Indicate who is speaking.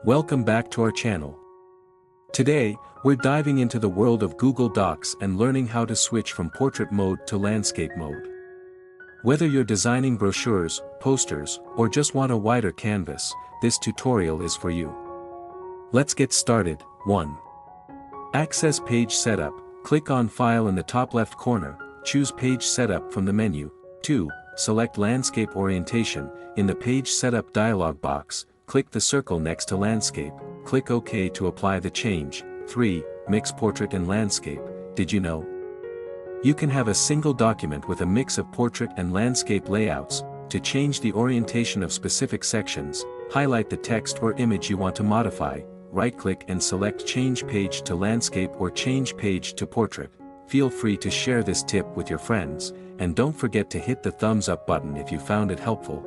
Speaker 1: Welcome back to our channel. Today, we're diving into the world of Google Docs and learning how to switch from portrait mode to landscape mode. Whether you're designing brochures, posters, or just want a wider canvas, this tutorial is for you. Let's get started. 1. Access Page Setup. Click on File in the top left corner, choose Page Setup from the menu. 2. Select Landscape Orientation. In the Page Setup dialog box, click the circle next to Landscape. Click OK to apply the change. 3. Mix Portrait and Landscape. Did you know? You can have a single document with a mix of portrait and landscape layouts. To change the orientation of specific sections, highlight the text or image you want to modify, right-click and select Change Page to Landscape or Change Page to Portrait. Feel free to share this tip with your friends, and don't forget to hit the thumbs up button if you found it helpful.